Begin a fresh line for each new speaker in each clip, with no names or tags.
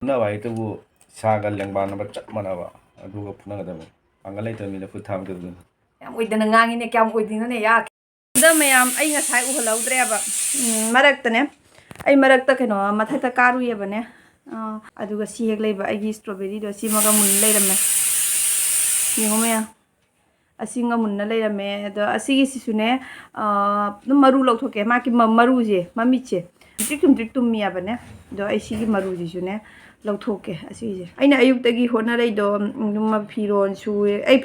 ꯐꯨꯅꯕ ꯍꯥꯏꯇꯕꯨ ꯁꯥꯒ ꯂꯦꯡꯕꯥꯟꯅꯕ ꯆꯞ ꯃꯥꯟꯅꯕ ꯑꯗꯨꯒ ꯐꯨꯅꯒꯗꯕꯅꯤ ꯄꯥꯡꯒꯜ ꯂꯩꯇꯕ ꯃꯤꯅ ꯈꯨꯠ ꯊꯥꯡꯒꯗꯕꯅꯤ
ꯌꯥꯝ ꯑꯣꯏꯗꯅ ꯉꯥꯡꯉꯤꯅꯦ ꯀꯌꯥꯝ ꯑꯣꯏꯗꯣꯏꯅꯣꯅꯦ ꯌꯥ ꯑꯗ ꯃꯌꯥꯝ ꯑꯩ ꯉꯁꯥꯏ ꯎꯍꯜꯍꯧꯗ꯭ꯔꯦꯕ ꯃꯔꯛꯇꯅꯦ ꯑꯩ ꯃꯔꯛꯇ ꯀꯩꯅꯣ ꯃꯊꯛꯇ ꯀꯥꯔꯨꯏꯌꯦꯕꯅꯦ ꯑꯗꯨꯒ ꯁꯤ ꯍꯦꯛ ꯂꯩꯕ ꯑꯩꯒꯤ ꯁ꯭ꯇ꯭ꯔꯣꯕꯦꯔꯤꯗꯣ ꯁꯤꯃꯒ ꯃꯨꯟ ꯂꯩꯔꯝꯃꯦ ꯌꯦꯡꯉꯣ ꯃꯌꯥꯝ ꯑꯁꯤꯒ ꯃꯨꯟꯅ ꯂꯩꯔꯝꯃꯦ ꯑꯗꯣ ꯑꯁꯤꯒꯤꯁꯤꯁꯨꯅꯦ ꯑꯗꯨꯝ ꯃꯔꯨ ꯂꯧꯊꯣꯛꯀꯦ ꯃꯥꯒꯤ ꯃꯔꯨꯁꯦ ꯃꯃꯤꯠꯁꯦ ꯇꯨꯝꯇ꯭ꯔꯤꯛ ꯇꯨꯝꯃꯤꯌꯥꯕꯅꯦ ꯑꯗꯣ ꯑꯩ ꯁꯤꯒꯤ ꯃꯔꯨꯁꯤꯁꯨꯅꯦ ꯂꯧꯊꯣꯛꯀꯦ ꯑꯁꯤꯁꯦ ꯑꯩꯅ ꯑꯌꯨꯛꯇꯒꯤ ꯍꯣꯠꯅꯔꯩꯗꯣ ꯑꯗꯨꯝ ꯐꯤꯔꯣꯟ ꯁꯨꯔꯦ ꯑꯩ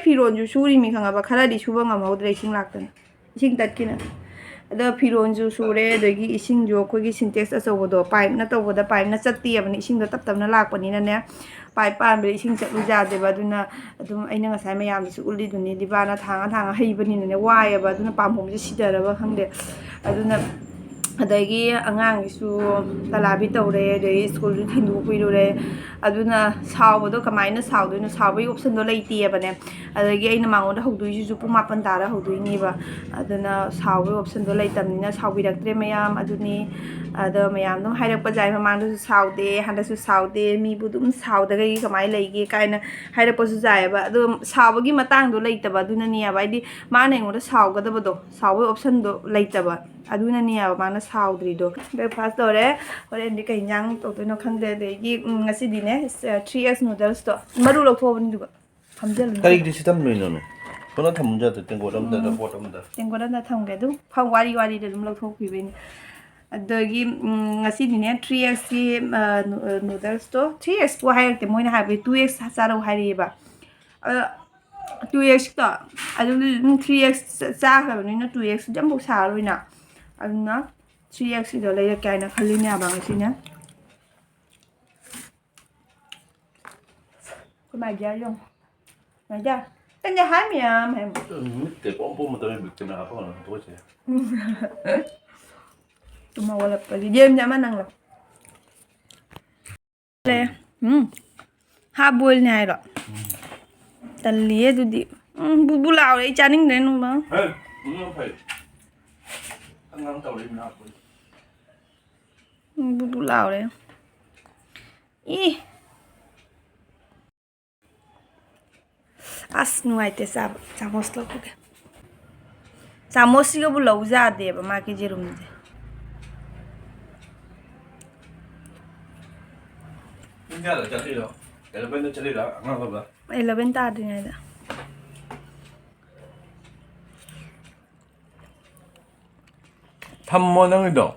ꯐꯤꯔꯣꯟꯁꯨ ꯁꯨꯔꯤꯃꯤ ꯈꯪꯉꯕ ꯈꯔꯗꯤ ꯁꯨꯕ ꯉꯝꯍꯧꯗ꯭ꯔꯦ ꯏꯁꯤꯡ ꯂꯥꯛꯇꯅ ꯏꯁꯤꯡ ꯇꯠꯈꯤꯅ ꯑꯗꯣ ꯐꯤꯔꯣꯟꯁꯨ ꯁꯨꯔꯦ ꯑꯗꯒꯤ ꯏꯁꯤꯡꯁꯨ ꯑꯩꯈꯣꯏꯒꯤ ꯁꯤꯟꯇꯦꯛꯁ ꯑꯆꯧꯕꯗꯣ ꯄꯥꯏꯞꯅ ꯇꯧꯕꯗ ꯄꯥꯏꯞꯅ ꯆꯠꯇꯦꯕꯅꯤ ꯏꯁꯤꯡꯗꯣ ꯇꯞ ꯇꯞꯅ ꯂꯥꯛꯄꯅꯤꯅꯅꯦ ꯄꯥꯏꯞ ꯄꯥꯟꯕꯗ ꯏꯁꯤꯡ ꯆꯠꯂꯨ ꯌꯥꯗꯦꯕ ꯑꯗꯨꯅ ꯑꯗꯨꯝ ꯑꯩꯅ ꯉꯁꯥꯏ ꯃꯌꯥꯝꯗꯁꯨ ꯎꯠꯂꯤꯗꯨꯅꯤ ꯗꯤꯕꯥꯅ ꯊꯥꯡꯉ ꯍꯩꯕꯅꯤꯅꯅꯦ ꯋꯥꯏꯑꯦꯕ ꯑꯗꯨꯅ ꯄꯥꯝꯕꯣꯝꯁꯦ ꯁꯤꯊꯔꯕ ꯈꯪꯗꯦ ꯑꯗꯨꯅ ꯑꯗꯒꯤ ꯑꯉꯥꯡꯒꯤꯁꯨ ꯇꯂꯥꯕꯤ ꯇꯧꯔꯦ ꯑꯗꯒꯤ ꯁ꯭ꯀꯨꯜꯁꯨ ꯊꯤꯟꯗꯣꯛꯄꯤꯔꯨꯔꯦ ꯑꯗꯨꯅ ꯁꯥꯎꯕꯗꯣ ꯀꯃꯥꯏꯅ ꯁꯥꯎꯗꯣꯏꯅꯣ ꯁꯥꯎꯕꯒꯤ ꯑꯣꯞꯁꯟꯗꯣ ꯂꯩꯇꯦꯕꯅꯦ ꯑꯗꯒꯤ ꯑꯩꯅ ꯃꯉꯣꯟꯗ ꯍꯧꯗꯣꯏꯁꯤꯁꯨ ꯄꯨꯡ 4 ꯇꯥꯔ ꯍꯧꯗꯣꯏꯅꯦꯕ ꯑꯗꯨꯅ ꯁꯥꯎꯕꯒꯤ ꯑꯣꯞꯁꯟꯗꯣ ꯂꯩꯇꯕꯅꯤꯅ ꯁꯥꯎꯕꯤꯔꯛꯇ꯭ꯔꯦ ꯃꯌꯥꯝ ꯑꯗꯨꯅꯤ ꯑꯗꯣ ꯃꯌꯥꯝ ꯑꯗꯨꯝ ꯍꯥꯏꯔꯛꯄ ꯌꯥꯏ ꯃꯃꯥꯡꯗꯁꯨ ꯁꯥꯎꯗꯦ ꯍꯟꯗꯛꯁꯨ ꯁꯥꯎꯗꯦ ꯃꯤꯕꯨ ꯑꯗꯨꯝ ꯁꯥꯎꯗꯒꯩ ꯀꯃꯥꯏꯅ ꯂꯩꯒꯦ កាꯏꯅ ꯍꯥꯏꯔꯛꯄꯁꯨ ꯌꯥꯏꯑꯕ ꯑꯗꯣ ꯁꯥꯎꯕꯒꯤ ꯃꯇꯥꯡꯗꯣ ꯂꯩꯇꯕ ꯑꯗꯨꯅꯅꯦꯕ ꯍꯥꯏꯗꯤ ꯃꯥꯅ ꯑꯩꯉꯣꯟꯗ ꯁꯥꯎꯒꯗꯕꯗꯣ ꯁꯥꯎꯕꯒꯤ ꯑꯣꯞꯁꯟꯗꯣ ꯂꯩꯇꯕ ꯑꯗꯨꯅꯅꯦꯕ ꯃꯥꯅ ꯁꯥꯎꯗ꯭ꯔꯤꯗꯣ ꯕ꯭ꯔꯦꯛꯐꯥꯁ ꯇꯧꯔꯦ ꯍꯣꯔꯦꯟꯗꯤ ꯀꯩ ꯏꯟꯖꯥꯡ ꯇꯧꯗꯣꯏꯅꯣ ꯈꯪꯗꯦ ꯑꯗꯒꯤ ꯉꯁꯤꯗꯤꯅꯦ 3X ꯅꯨꯗꯜꯁꯇꯣ ꯃꯔꯨ ꯂꯧꯊꯣꯛꯑꯕꯅꯤ ꯑꯗꯨꯒ ꯐꯝꯖꯜꯂꯨ
ꯀꯔꯤꯒꯤ ꯁꯤꯇꯝꯗꯣꯏꯅꯣ ꯄꯨꯟꯅ ꯊꯝꯖꯗꯦ ꯇꯦꯡꯀꯣꯠ ꯑꯃꯗ ꯄꯣꯠ ꯑꯃꯗ
ꯇꯦꯡꯀꯣꯠ ꯑꯃꯗ ꯊꯝꯒꯦ ꯑꯗꯨꯝ ꯋꯥꯔꯤꯗ ꯑꯗꯨꯝ ꯂꯧꯊꯣꯛꯄꯤꯕꯩꯅꯦ ꯑꯗꯒꯤ ꯉꯁꯤꯗꯤꯅꯦ 3Xꯀꯤ ꯅꯨꯗꯜꯁꯇꯣ 3Xꯄꯨ ꯍꯥꯏꯔꯛꯇꯦ ꯃꯣꯏꯅ ꯍꯥꯏꯕꯗꯤ 2X ꯆꯥꯔꯧ ꯍꯥꯏꯔꯛꯑꯦꯕ 2Xꯇꯣ ꯑꯗꯨꯗꯤ ꯑꯗꯨꯝ 3X ꯆꯥꯈ꯭ꯔꯕꯅꯤꯅ 2Xꯗꯤ ꯑꯃꯐꯥꯎ ꯁꯥꯔꯔꯣꯏꯅ ꯑꯗꯨꯅ 3Xꯀꯤꯗꯣ ꯂꯩꯔꯛꯀꯦ ꯍꯥꯏꯅ ꯈꯜꯂꯤꯅꯦꯕ ꯉꯁꯤꯅꯦ cái bài giá không này ra cái nhà hái mày à mày
cái bom mà tôi bị cái nào không là tôi sẽ
tụi mày gọi là cái game nha mấy năng là đây ha bôi này rồi tần lía tôi đi bu lao đấy cha nín đấy luôn mà
không phải ăn ngon tàu đi nào
bu lao đấy ý ꯑꯁ ꯅꯨꯡꯉꯥꯏꯇꯦ ꯆꯥꯕ ꯆꯥꯃꯣꯁ ꯂꯧꯊꯣꯛꯀꯦ ꯆꯥꯃꯣꯁꯁꯤꯒꯕꯨ ꯂꯧ ꯌꯥꯗꯦꯕ ꯃꯥꯒꯤ ꯌꯦꯔꯨꯝꯁꯦ
ꯄꯨꯡ ꯀꯌꯥꯗ ꯆꯠꯂꯤꯔꯣ 11ꯗ ꯆꯠꯂꯤꯔꯣ ꯑꯉꯥꯡ
11 ꯇꯥꯗ꯭ꯔꯤꯉꯩꯗ
ꯊꯝꯃꯣ ꯅꯪꯒꯤꯗꯣ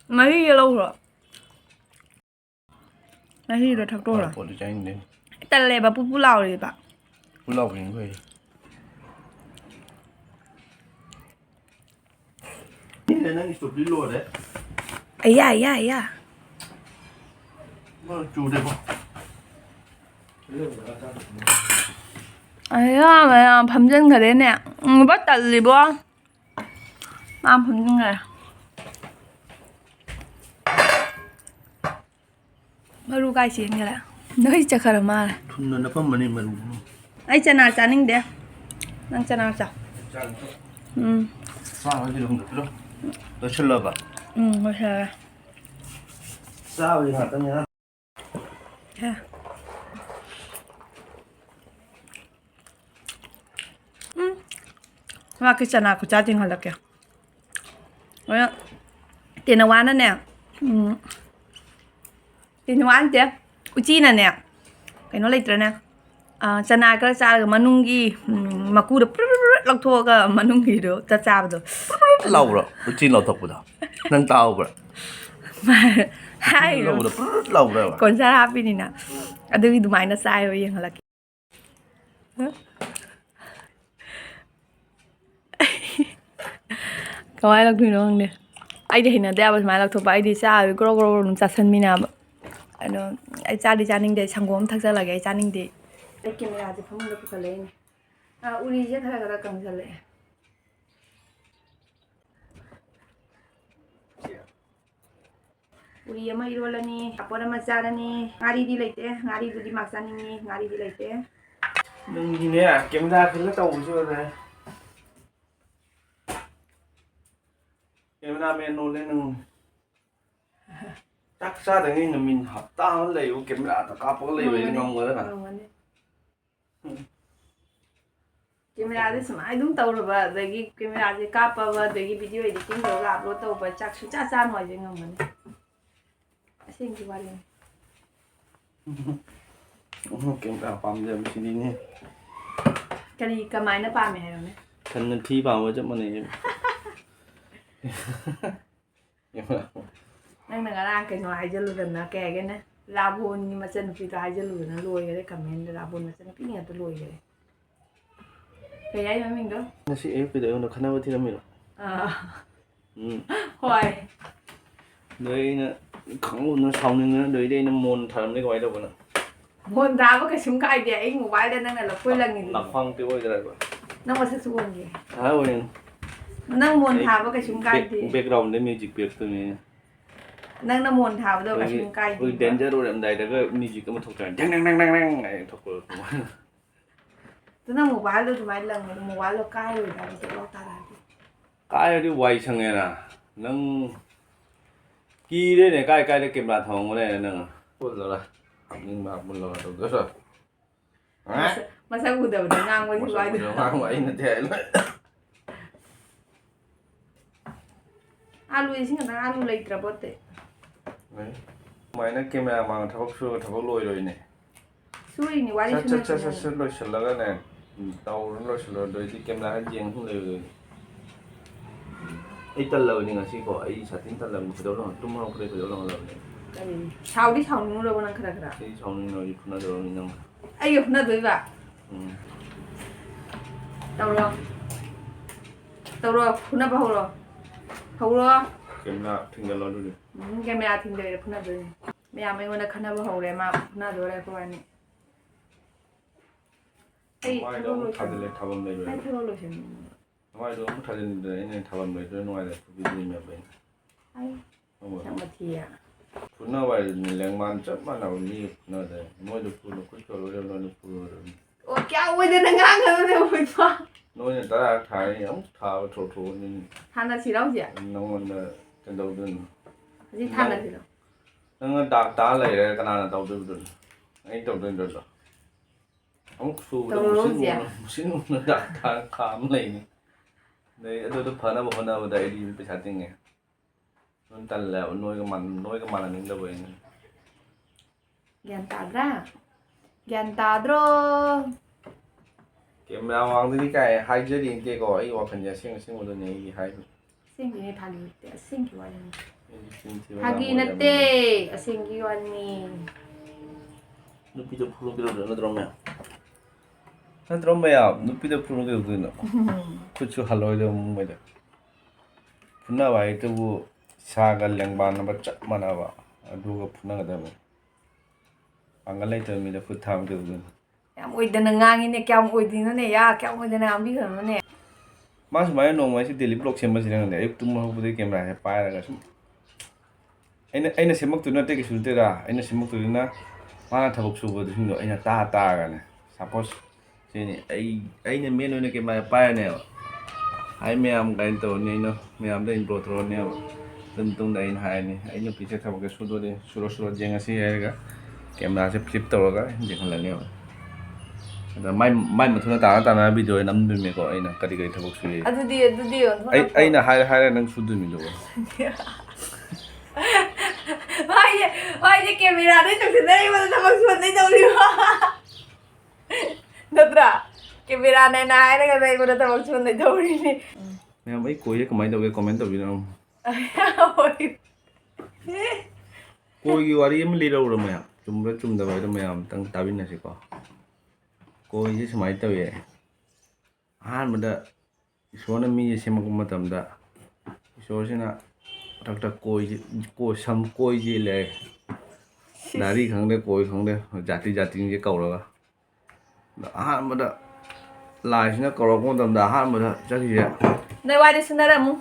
ꯃꯍꯤꯒ ꯂꯧꯈ꯭ꯔꯣ ꯃꯍꯤꯗꯣ ꯊꯛꯇꯣꯛꯈ꯭ꯔꯣ
ꯄꯣꯠꯇꯤ ꯆꯥꯅꯤꯡꯗꯦ
ꯇꯜꯂꯦꯕ ꯄꯨꯄꯨ ꯂꯥꯎꯔꯦꯕ
ꯄꯨꯂꯥꯎꯕꯤꯅ ꯐꯩ ꯅꯪꯒꯤ ꯁ꯭ꯇꯣꯕꯦꯔꯤ ꯂꯣꯏꯔꯦ
ꯑꯌꯥ
ꯆꯨꯗꯦꯀꯣ
ꯃꯌꯥꯝ ꯐꯝꯖꯤꯟꯈꯔꯦꯅꯦ ꯕ ꯇꯜꯂꯤꯕꯣ ꯃꯥ ꯐꯝꯖꯤꯟꯈꯔꯦ ꯃꯔꯨ ꯀꯥꯏ ꯆꯦꯟꯈꯔꯦ ꯅꯣꯏ ꯆꯠꯈꯔ ꯃꯥꯜꯂꯦ
ꯊꯨꯅ ꯅꯞꯄꯝꯕꯅꯤ ꯃꯔꯨ
ꯑꯩ ꯆꯅꯥ ꯆꯥꯅꯤꯡꯗꯦ ꯅꯪ ꯆꯅꯥ ꯆꯥꯎ
ꯆꯥꯕꯗꯤ ꯍꯨꯟꯗꯣꯛꯄꯤꯔꯣ ꯂꯣꯏꯁꯤꯜꯂꯕ
ꯂꯣꯏꯁꯤꯜꯂꯦ
ꯆꯥꯕꯗꯤ ꯉꯥꯛꯇꯅꯤꯅ
ꯉꯥꯛꯀꯤ ꯆꯅꯥ ꯈꯨꯆꯥ ꯆꯤꯡꯍꯜꯂꯛꯀꯦ ꯍꯣꯔꯦꯟ ꯇꯦꯅꯋꯥꯅꯅꯦ ꯇꯦꯅꯋꯥ ꯅꯠꯇꯦ ꯎꯆꯤꯅꯅꯦ ꯀꯩꯅꯣ ꯂꯩꯇ꯭ꯔꯅꯦ ꯆꯅꯥ ꯈꯔ ꯆꯥꯔꯒ ꯃꯅꯨꯡꯒꯤ ꯃꯀꯨꯗꯣ ꯂꯧꯊꯣꯛꯑꯒ ꯃꯅꯨꯡꯒꯤꯗꯣ ꯆꯥꯕꯗꯣ
ꯂꯥꯎꯕ꯭ꯔꯣ ꯎꯆꯤ ꯂꯧꯊꯣꯛꯄꯗꯣ ꯅꯪ ꯇꯥꯍꯧꯕ꯭ꯔꯥ
ꯍꯥꯏꯔꯣ
ꯂꯥꯎꯕ꯭ꯔꯕ
ꯀꯣꯟꯁꯔ ꯍꯥꯞꯄꯤꯅꯤꯅ ꯑꯗꯨꯒꯤ ꯑꯗꯨꯃꯥꯏꯅ ꯆꯥꯏꯕ ꯌꯦꯡꯍꯜꯂꯛꯀꯦ ꯀꯃꯥꯏꯅ ꯂꯧꯊꯣꯏꯅꯣ ꯈꯪꯗꯦ ꯑꯩꯗꯤ ꯍꯩꯅꯗꯦ ꯌꯥꯕ ꯁꯨꯃꯥꯏꯅ ꯂꯧꯊꯣꯛꯄ ꯑꯩꯗꯤ ꯆꯥꯕ ꯒ꯭ꯔꯣ ꯑꯗꯨꯝ ꯆꯥꯁꯟꯃꯤꯟꯅꯕ ꯑꯗꯣ ꯑꯩ ꯆꯥꯅꯤꯡꯗꯦ ꯁꯪꯒꯣꯝ ꯊꯛꯆꯜꯂꯒꯦ ꯑꯩ ꯆꯥꯅꯤꯡꯗꯦ ꯑꯩ ꯀꯦꯃꯦꯔꯥꯁꯦ ꯐꯃꯨꯡꯗ ꯄꯨꯈꯠꯂꯛꯏꯅꯦ ꯎꯔꯤꯁꯦ ꯈꯔ ꯀꯪꯁꯜꯂꯛꯑꯦ ꯎꯔꯤ ꯑꯃ ꯏꯔꯣꯜꯂꯅꯤ ꯄꯥꯄꯣꯔ ꯑꯃ ꯆꯥꯔꯅꯤ ꯉꯥꯔꯤꯗꯤ ꯂꯩꯇꯦ ꯉꯥꯔꯤꯗꯨꯗꯤ ꯃꯥꯛ ꯆꯥꯅꯤꯡꯉꯤ ꯉꯥꯔꯤꯗꯤ ꯂꯩꯇꯦ
ꯅꯪꯒꯤꯅꯦ ꯀꯦꯃꯦꯔꯥ ꯈꯜꯂ ꯇꯧꯕꯁꯨ ꯑꯣꯏꯔꯦ ꯀꯦꯃꯦꯔꯥꯃꯦꯟ ꯑꯣꯜꯂꯦ ꯅꯪ 딱 싸더니 놈인 합당을 내고 개미라다 까빠가 내고 이런 거잖아.
camera this my đúng tàu rồi bà đây cái camera thì cáp và đây cái video editing rồi làm rồi tàu bà chắc sẽ chắc ra ngoài chứ ngầm mình xin chị qua đi
개미라 밤새 무슨이니?
cái gì cái máy nó ba mẹ rồi đấy
thân thi vào với chấm này.
nên là đang cái ngoài cho luôn là kè cái này ra buồn nhưng mà chân phi ra cho luôn nó lùi cái đấy comment ra buồn mà chân nó phi nhà tôi lùi cái đấy cái ấy với mình đó
나 시 에이 그대로 너 하나 버티라며.
hỏi
너희는 강원은 사오는 너희는 뭔 다른 데가 와이다 보나.
buồn ra với cái súng cay thì anh một bài đây năng là quên lần nghìn
낙황 뛰고 이더라고.
năng mà sẽ xuống gì
아 우리는
năng buồn thả với cái súng cay thì
백그라운드 뮤직 백도니.
năng nó buồn thả với cái súng cay
우리 댄저로 랜다이다가 뮤직 음악 톡잖아. 땡땡땡땡땡 에 톡고.
tôi năng một bài luôn tụi mày lần một bài là cay rồi là sẽ lo ta lại
까야리 와이청해나. 능 끼래네 까이까이 게임라 통고네 능. 몰라라. nhưng mà một lần đầu rồi.
mà sao vừa đầu nó ngang với cái bài
được ngang vậy nó thế luôn.
alu gì xin người ta alu lấy trả bớt đấy.
mày nó camera mà tháo lôi rồi này.
Suy này quá đi
chắc lôi sờ cái này. Tàu nó lôi sờ rồi thì camera riêng không lôi. ấy tân lời nhưng mà chỉ có ấy sản tính tân lời một đâu rồi, tum không phải đâu rồi.
sao đi sau nữa rồi năng khara khara.
cái sau nữa rồi nó rồi nhưng mà.
Ai yêu nó tới vậy. Đâu rồi, phun bao rồi. Hậu rồi.
camera tinggal lo dulu.
Camera tinggal để phun rồi. Mẹ mình muốn khăn bao hậu đấy mà phun rồi đây các bạn.
mai đó cũng thay lên tháo bầm rồi.
Thay rồi.
mai đó cũng thay lên rồi nên tháo bầm rồi ngoài là video mẹ bên.
Ai. Chẳng mà thì à.
phun nó vậy liền man chắc mà nào đi nó đấy mỗi lúc phun nó cứ cho rồi nó phun rồi.
Ôi kéo ơi đây nó ngang rồi đây ôi quá.
nói như ta thay ông tháo thổ nên.
Than là gì đâu chị ạ?
nó còn cái đầu đơn.
Gì than là gì đâu?
nó đạp đá lại cái nào là đầu đơn anh đầu đơn rồi. ông su xin nó đạp đá khám lại này tôi phơi nó phơi nó đây đi bị sát tiếng nghe. nó tan lẹo nuôi cái mặn là những đâu vậy.
Gan ta dro.
Kiếm ra hoàng thì cái hai giờ điện cái gọi hoặc phần nhà sinh một tuần này hai.
Sinh cái phagi sinh cái này. Phagi nate sinh cái này.
누피도 푸는 게 너 들어오면. 너 들어오면 누피도 푸는 게 어디나. 그쵸 할로이도 뭐다. 분나 와이 또 사갈 양반 뭐 짝만 와. 누가 분나가 되면. 방갈래 때문에 부탁하면 되거든.
Em ui đừng ngang này kéo ui thì nó này à kéo ui thì làm biết nó này.
Mas mai no mai si daily blog xem gì này tum ho bude camera he pa ra sum. Aina semak tu na te ki sulte ra. Aina semak tu na mana thabok su bo du aina ta ga ne. Suppose se ni aina me no ne camera pa ne. Ai me am gain to ni no me am da intro tro ne. Tum dai hai ni aina piche thabok ke su do de suro jenga si ai ga. Camera se flip to ga jeng la ne. mai mà thua ta na video nam du me ko aina kadi thabok su ye aina hai nang su du mi do
ai camera đấy chụp thế này mà thabok su đấy đâu đi Natra camera này này cái này mà thabok su đấy đâu đi
me mai ko ye kamai do ge comment to bi na ko gi wari em li ro ro me chum da bai do me am tang ta bin na si ko cô ấy sẽ máy tao vậy, mà đã số nó mi sẽ mà tầm đã số sẽ là đặc cô xăm cô gì lại đã đi khẳng đấy cô khẳng đấy giả tỷ cái cầu rồi mà đã lại sẽ cầu rồi tầm đã mà đã chắc gì ạ
đây quay đi xin ra mu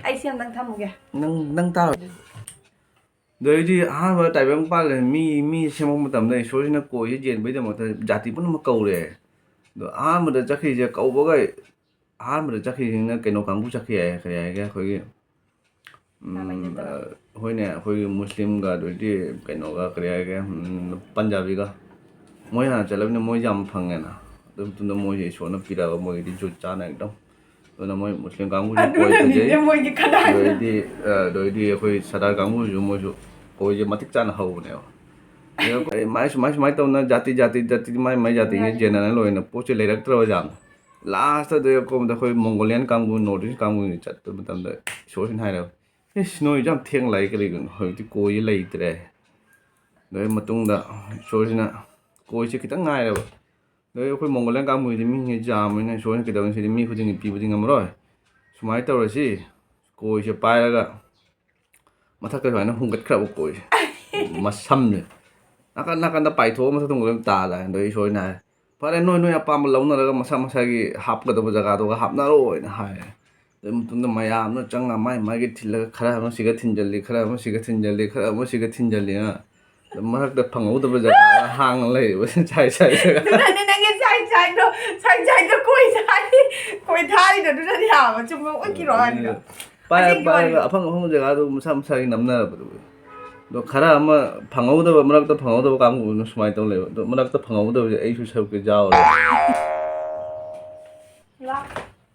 ai xem đang thăm kìa
nâng tao rồi thì mà tại vì ba là mi xem một tầm này số nó cô ấy diện bây giờ mà giả tỷ vẫn mà cầu đấy rồi mà được chắc khi giờ cầu với cái mà được chắc khi nó cái nó càng bút chắc khi cái khối ꯍꯣꯏꯅꯦ ꯑꯩꯈꯣꯏꯒꯤ ꯃꯨꯁꯂꯤꯝꯒ ꯑꯗꯨꯗꯤ ꯀꯩꯅꯣꯒ ꯀꯔꯤ ꯍꯥꯏꯒꯦ ꯄꯟꯖꯥꯕꯤꯒ ꯃꯣꯏ ꯍꯥꯟꯅ ꯆꯠꯂꯕꯅꯤꯅ ꯃꯣꯏ ꯌꯥꯝ ꯐꯪꯉꯦꯅ ꯑꯗꯨ ꯃꯇꯨꯡꯗ ꯃꯣꯏꯁꯦ ꯏꯁꯣꯔꯅ ꯄꯤꯔꯛꯑꯒ ꯃꯣꯏꯒꯤꯗꯤ ꯖꯨꯠ ꯆꯥꯅ ꯑꯦꯛꯗꯝ ꯑꯗꯨꯅ ꯃꯣꯏ ꯃꯨꯁꯂꯤꯝ ꯀꯥꯡꯕꯨꯁꯨ ꯀꯣꯏ ꯐꯖꯩ ꯑꯗꯨꯗꯩꯗꯤ ꯑꯩꯈꯣꯏ ꯁꯗꯥꯔ ꯀꯥꯡꯕꯨꯁꯨ ꯃꯣꯏꯁꯨ ꯀꯣꯏꯁꯦ ꯃꯇꯤꯛ ꯆꯥꯅ ꯍꯧꯕꯅꯦꯕ ꯃꯥꯏ ꯁꯨꯃꯥꯏ ꯇꯧꯅ ꯖꯥꯇꯤ ꯃꯥꯏ ꯖꯥꯇꯤꯒꯤ ꯖꯦꯅꯔꯦꯜ ꯑꯣꯏꯅ ꯄꯣꯠꯁꯦ ꯂꯩꯔꯛꯇ꯭ꯔꯕ ꯌꯥꯝꯅ ꯂꯥꯁꯇ ꯑꯩꯈꯣꯏꯗ ꯑꯩꯈꯣꯏ ꯃꯣꯡꯒꯣꯂꯤꯌꯥꯟ ꯀꯥꯡꯕꯨ ꯅꯣꯔꯠ ꯏꯁ ꯀꯥꯡꯕꯨꯒꯤ ꯆꯠꯄ ꯃꯇꯝꯗ ꯏꯁꯣꯔꯁꯤꯅ ꯍꯥꯏꯔꯦꯕ ꯏꯁ ꯅꯣꯏꯁꯨ ꯌꯥꯝ ꯊꯦꯡ ꯂꯥꯛꯏ ꯀꯔꯤꯒꯤꯅꯣ ꯍꯧꯖꯤꯛꯇꯤ ꯀꯣꯏꯁꯦ ꯂꯩꯇ꯭ꯔꯦ ꯑꯗꯨꯒꯤ ꯃꯇꯨꯡꯗ ꯏꯁꯣꯔꯁꯤꯅ ꯀꯣꯏꯁꯦ ꯈꯤꯇꯪ ꯉꯥꯏꯔꯦꯕ ꯑꯗꯩ ꯑꯩꯈꯣꯏ ꯃꯣꯡꯒꯣꯂꯤꯌꯥꯟ ꯀꯥꯡꯕꯨꯒꯤꯗꯤ ꯃꯤꯁꯦ ꯌꯥꯝꯕꯅꯤꯅ ꯏꯁꯣꯔꯅ ꯀꯩꯗꯧꯅꯤ ꯁꯤꯗꯤ ꯃꯤ ꯈꯨꯗꯤꯡꯒꯤ ꯄꯤꯕꯗꯤ ꯉꯝꯃꯔꯣꯏ ꯁꯨꯃꯥꯏꯅ ꯇꯧꯔꯁꯤ ꯀꯣꯏꯁꯦ ꯄꯥꯏꯔꯒ ꯃꯊꯛꯇ ꯁꯨꯃꯥꯏꯅ ꯍꯨꯡꯒꯠꯈ꯭ꯔꯕ ꯀꯣꯏꯁꯦ ꯃꯁꯝꯁꯦ ꯅꯥꯀꯟꯗ ꯄꯥꯏꯊꯣꯛꯑ ꯃꯊꯛꯇ ꯑꯗꯨꯝ ꯇꯥꯜꯂꯦ ꯑꯗꯩ ꯏꯁꯣꯔꯅ ꯍꯥꯏ ꯐꯔꯦ ꯅꯣꯏ ꯑꯄꯥꯝꯕ ꯂꯧꯅꯔꯒ ꯃꯁꯥꯒꯤ ꯍꯥꯞꯀꯗꯕ ꯖꯒꯥꯗꯨꯒ ꯍꯥꯞꯅꯔꯣꯅ ꯍꯥꯏꯔꯦ ꯑꯗꯨꯒꯤ ꯃꯇꯨꯡꯗ ꯃꯌꯥꯝꯅ ꯆꯪꯉ ꯃꯥꯒꯤ ꯊꯤꯜꯂꯒ ꯈꯔ ꯑꯃ ꯁꯤꯒ ꯊꯤꯟꯖꯜꯂꯤ ꯈꯔ ꯑꯃ ꯁꯤꯒ ꯊꯤꯟꯖꯜꯂꯤ ꯈꯔ ꯑꯃ ꯁꯤꯒ ꯊꯤꯟꯖꯜꯂꯤꯅ ꯃꯔꯛꯇ ꯐꯪꯍꯧꯗꯕ ꯖꯒꯥ ꯍꯥꯡꯉ ꯂꯩꯌꯦꯕ ꯁꯥꯏ ꯖꯒꯥ
ꯅꯪꯒꯤ ꯁꯥꯏꯗꯣ ꯀꯣꯏ ꯊꯥꯔꯤꯗꯣ ꯑꯗꯨꯅꯗꯤ ꯌꯥꯕ ꯆꯨꯝꯕ ꯑꯣꯏꯈꯤꯔꯣ ꯍꯥꯏꯗꯣ
ꯄꯥꯏꯔꯒ ꯑꯐꯪ ꯖꯒꯥꯗꯨ ꯃꯁꯥꯒꯤ ꯅꯝꯅꯔꯕꯗꯨ ꯑꯗꯣ ꯈꯔ ꯑꯃ ꯐꯪꯍꯧꯗꯕ ꯃꯔꯛꯇ ꯐꯪꯍꯧꯗꯕ ꯀꯥꯡꯕꯨꯗꯨꯅ ꯁꯨꯃꯥꯏꯅ ꯇꯧ ꯂꯩꯕ ꯑꯗꯣ ꯃꯔꯛꯇ ꯐꯪꯍꯧꯗꯕꯁꯦ ꯑꯩꯁꯨ ꯁꯔꯨꯛꯇꯤ ꯌꯥꯎꯔꯦ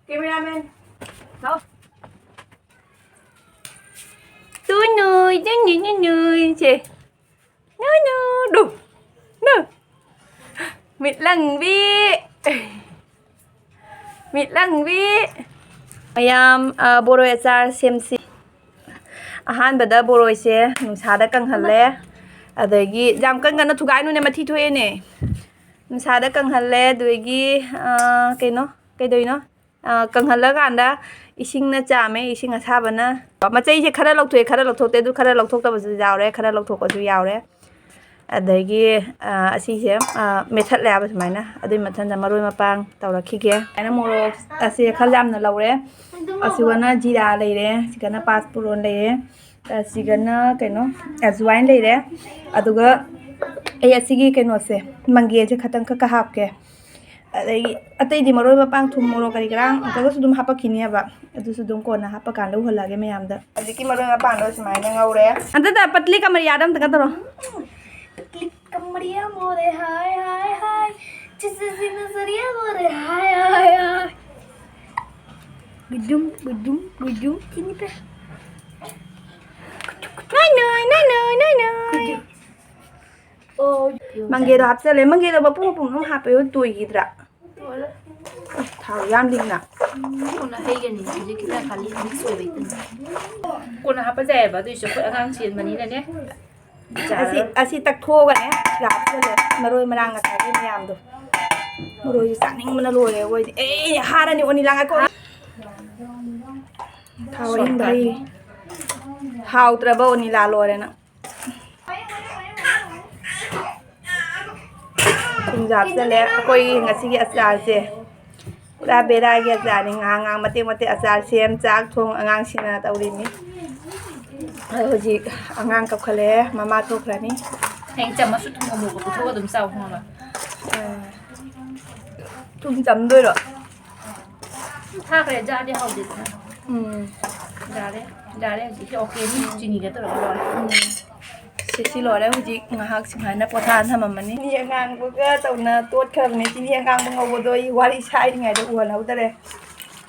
ꯀꯦꯃꯦꯔꯥꯃꯦꯟ ꯂꯥꯛꯑꯣ nuôi chị đù nè mịt lần vi mayam boroi achar semsi ahanbada boroi se nungsada kanghalle adagi jam kangana thugai nu ne mathi thoe ne nungsada kanghalle duigi kaino kaidoino kanghala kanda isingna chame ising asabana macai se khara lokthoi khara lokthote du khara lokthoktabasu yaure khara lokthokpasu yaure adagi asise method laba sumaina adui mathanda maroi mapang tawrakhige aina morok ase khaljamna laure asiwana jira leire sigana paspuron leire sigana kaino azwain leire aduga ai asigi kaino se mangi je khatang ka hapke अतई दी मरोय मपांग थुम मोरो करी ग्रांग uncle सुदुम हापा खिनियाबा अदु सुदुम कोना हापा कान लो हलागे मयामदा अदिकी मरोय मपांग लो सुमाइना ngauरे अंतदा पतली कमरिया दम तक तरो पतली कमरिया मोरे हाय हाय हाय जिससे नजरिया मोरे हाय हाय हाय गुदुम चिनी पे नाय Mangge do hapsale mangge do bapu pum hape yo tuigidra thau yam dingna
Kuna hegani ji kita kali mix oi baitin kuna hapa jai ba du shokoi agang chin mani na ne
asi tak thoga ne hapsale maroi marang ka gi myam do maroi saning mana lore oi harani oni langa ko thau ing dai hau traba oni la lore na Punjab se le koi ngasi gi achar se pura bera gi achar ni ngang mate achar sem chak thong angang sina tawri ni hoji angang kap khale mama thokrani
heng cham ma su thum mu ko thu dum sau hong la
thum cham doi ro
tha kare ja de hau de da le ji okay ni chini ga to ro
si lore hoji ngahak singhana pothan thamamani ni angang buga tawna tot khabni chini angang bu ngobo doi wari sai ngai do uhan haudare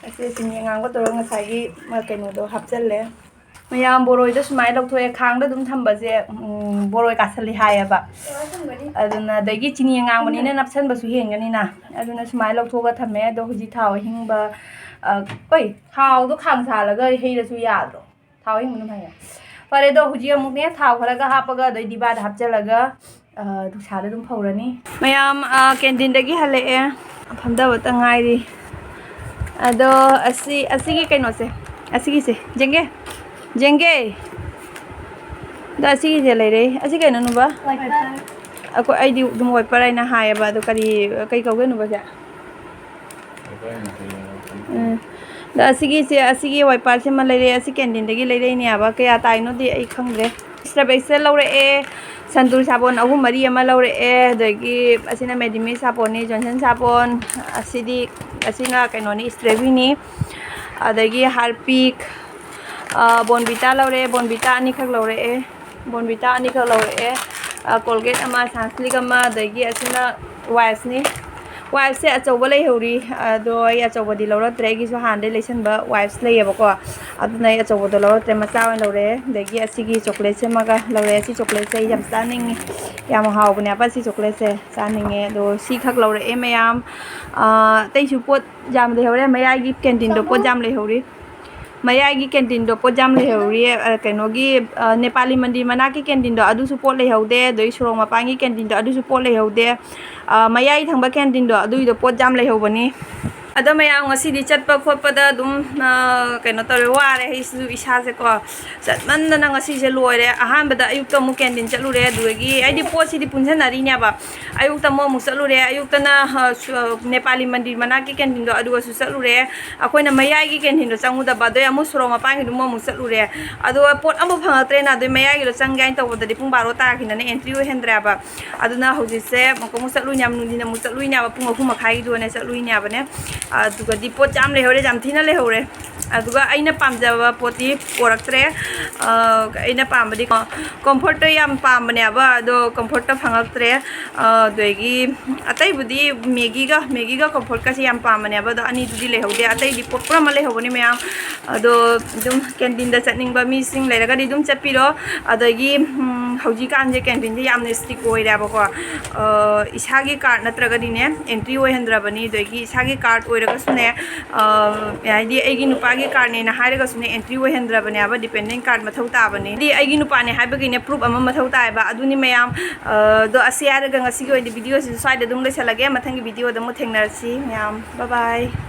ase chini angang ko torang ngasai gi ma kaino do hapchalle mayam boroi da sumai lokthoe khang da dum thamba je boroi kasali hayaba aduna dagi chini angang bani na napsan basu hengani na aduna sumai lokthoga thame do hoji thau hingba oi thau do khang sa laga heira su yadro thau hing mun haya Pare do huji amukne thau kharaga hapaga doi diba da hapchalaga duksada dum phorani mayam canteen dagi hale e phamda bata ngairi ado asigi kaino se asigi se jenge da asigi je leire asigi kaino nu ba ako ai di dum wai parai na haya ba do kari kai kauge nu ba ja da asigi wai par se ma leire asi canteen dagi leire ni aba kaya taino di ai khangre strap excel laure e santur sabon ahum mari ama laure e dagi asina medimi sabon ni johnson sabon asina kaino ni strawberry ni adagi harpic ꯕꯣꯟꯕꯤꯇꯥ ꯂꯧꯔꯛꯑꯦ ꯕꯣꯟꯕꯤꯇꯥ ꯑꯅꯤꯈꯛ ꯂꯧꯔꯛꯑꯦ ꯕꯣꯟꯕꯤꯇꯥ ꯑꯅꯤꯈꯛ ꯂꯧꯔꯛꯑꯦ Colgate ꯑꯃ ꯁꯟꯁ꯭ꯂꯤꯛ ꯑꯃ ꯑꯗꯒꯤ ꯑꯁꯤꯅ ꯋꯥꯏꯞꯁꯅꯤ ꯋꯥꯏꯞꯁꯦ ꯑꯆꯧꯕ ꯂꯩꯍꯧꯔꯤ ꯑꯗꯣ ꯑꯩ ꯑꯆꯧꯕꯗꯤ ꯂꯧꯔꯛꯇ꯭ꯔꯦ ꯑꯩꯒꯤꯁꯨ ꯍꯥꯟꯅꯗꯩ ꯂꯩꯁꯟꯕ ꯋꯥꯏꯞꯁ ꯂꯩꯌꯦꯕꯀꯣ ꯑꯗꯨꯅ ꯑꯩ ꯑꯆꯧꯕꯗꯣ ꯂꯧꯔꯛꯇ꯭ꯔꯦ ꯃꯆꯥ ꯑꯣꯏꯅ ꯂꯧꯔꯛꯑꯦ ꯑꯗꯒꯤ ꯑꯁꯤꯒꯤ ꯆꯣꯀ꯭ꯂꯦꯠꯁꯦ ꯑꯃꯒ ꯂꯧꯔꯛꯑꯦ ꯁꯤ ꯆꯣꯀ꯭ꯂꯦꯠꯁꯦ ꯑꯩ ꯌꯥꯝ ꯆꯥꯅꯤꯡꯉꯤ ꯌꯥꯝ ꯍꯥꯎꯕꯅꯦꯕ ꯁꯤ ꯆꯣꯀ꯭ꯂꯦꯠꯁꯦ ꯆꯥꯅꯤꯡꯉꯦ ꯑꯗꯣ ꯁꯤꯈꯛ ꯂꯧꯔꯛꯑꯦ ꯃꯌꯥꯝ ꯑꯇꯩꯁꯨ ꯄꯣꯠ ꯌꯥꯝ ꯂꯩꯍꯧꯔꯦ ꯃꯌꯥꯏꯒꯤ ꯀꯦꯟꯇꯤꯟꯗꯣ ꯄꯣꯠ ꯌꯥꯝ ꯂꯩꯍꯧꯔꯤ ꯃꯌꯥꯏꯒꯤ ꯀꯦꯟꯇꯤꯟꯗꯣ ꯄꯣꯠ ꯌꯥꯝ ꯂꯩꯍꯧꯔꯤ ꯀꯩꯅꯣꯒꯤ ꯅꯦꯄꯥꯂꯤ ꯃꯟꯗꯤꯔ ꯃꯅꯥꯛꯀꯤ ꯀꯦꯟꯇꯤꯟꯗꯣ ꯑꯗꯨꯁꯨ ꯄꯣꯠ ꯂꯩꯍꯧꯗꯦ ꯑꯗꯒꯤ ꯁꯣꯔꯣꯛ ꯃꯄꯥꯟꯒꯤ ꯀꯦꯟꯇꯤꯟꯗꯣ ꯑꯗꯨꯁꯨ ꯄꯣꯠ ꯂꯩꯍꯧꯗꯦ ꯃꯌꯥꯏ ꯊꯪꯕ ꯀꯦꯟꯇꯤꯟꯗꯣ ꯑꯗꯨꯒꯤꯗꯣ ꯄꯣꯠ ꯌꯥꯝ ꯂꯩꯍꯧꯕꯅꯤ ꯑꯗꯣ ꯃꯌꯥꯝ ꯉꯁꯤꯗꯤ ꯆꯠꯄ ꯈꯣꯠꯄꯗ ꯑꯗꯨꯝ ꯀꯩꯅꯣ ꯇꯧꯔꯦ ꯋꯥꯔꯦ ꯑꯩꯁꯨ ꯏꯁꯥꯁꯦꯀꯣ ꯆꯠꯃꯟꯗꯅ ꯉꯁꯤꯁे ꯂꯣꯏꯔꯦ ꯑꯍꯥꯟꯕꯗ ꯑꯌꯨꯛꯇ ꯑꯃꯨꯛ ꯀꯦꯟꯇꯤꯟ ꯆꯠꯂꯨꯔꯦ ꯑꯗꯨꯗꯒꯤ ꯑꯩꯗꯤ ꯄꯣꯠꯁꯤꯗꯤ ꯄꯨꯟꯁꯤꯟꯅꯔꯤꯅꯦꯕ ꯑꯌꯨꯛꯇ ꯑꯃꯨꯛ ꯆꯠꯂꯨꯔꯦ ꯑꯌꯨꯛꯇꯅ ꯅꯦꯄꯥꯂꯤ ꯃꯟꯗꯤꯔ ꯃꯅꯥꯛꯀꯤ ꯀꯦꯟꯇꯤꯟꯗꯣ ꯑꯗꯨꯒꯁꯨ ꯆꯠꯂꯨꯔꯦ ꯑꯩꯈꯣꯏꯅ ꯃꯌꯥꯏꯒꯤ ꯀꯦꯟꯇꯤꯟꯗꯣ ꯆꯪꯉꯨꯗꯕ ꯑꯗꯩ ꯑꯃꯨꯛ ꯁꯣꯔꯣꯛ ꯃꯄꯥꯟꯒꯤꯗꯨ ꯑꯃꯨꯛ ꯆꯠꯂꯨꯔꯦ ꯑꯗꯣ ꯄꯣꯠ ꯑꯃꯐꯥꯎ ꯐꯪꯉꯛꯇ꯭ꯔꯦꯅ ꯑꯗꯨꯏ ꯃꯌꯥꯏꯒꯤꯗꯣ ꯆꯪꯒꯦ ꯍꯥꯏꯅ ꯇꯧꯕꯗꯗꯤ ꯄꯨꯡ 12 ꯇꯥꯈꯤꯅꯅ ꯑꯦꯟꯇ꯭ꯔꯤ ꯑꯣꯏꯍꯟꯗ꯭ꯔꯦꯕ ꯑꯗꯨꯅ ꯍꯧꯖꯤꯛꯁꯦ ꯑꯃꯨꯛ चलुइनाब नुदिन अमुक चलुइनाब पुंग 3 मखाई दुने चलुइनाबने अदुगदि पोत जाम लेहौरे जाम थिना लेहौरे अदुगा अइना पामजाबा पोती पोरक्त्रे अइना पामबदि कम्फर्ट याम पामबनेबा अदो कम्फर्ट फंगक्त्रे दोगी अतैबुदि मेगीगा कम्फर्ट का याम पामबनेबा अदो अनि दुदि लेहौदे अतैदि पोत पुरा मा लेहौबनि मयाम अदो दुम कैंटीन दा चटनिंगबा मीसिंग लेरगदि दुम चप्पिरो अदगी हौजिकानजे कैंटीन जे यामने स्ट्रिक ओइराबको इसागी कार्ड नत्रगदिने एंट्री ओइहंद्रबनि दोगी इसागी कार्ड ओइरगसुने यादि एगी नुपागी कार्ड ने हाइरगसुने एंट्री ओइहंद्रबने आबा डिपेंडेंट कार्ड मथौ ताबनि दि एगी नुपाने हाइबगिने प्रूफ अमा मथौ तायबा अदुनि मयाम दो असियारगा ngasi gi वीडियो सि साइड दुम लेसलगे मथंगी वीडियो दमु थेंगनरसि मयाम बाय बाय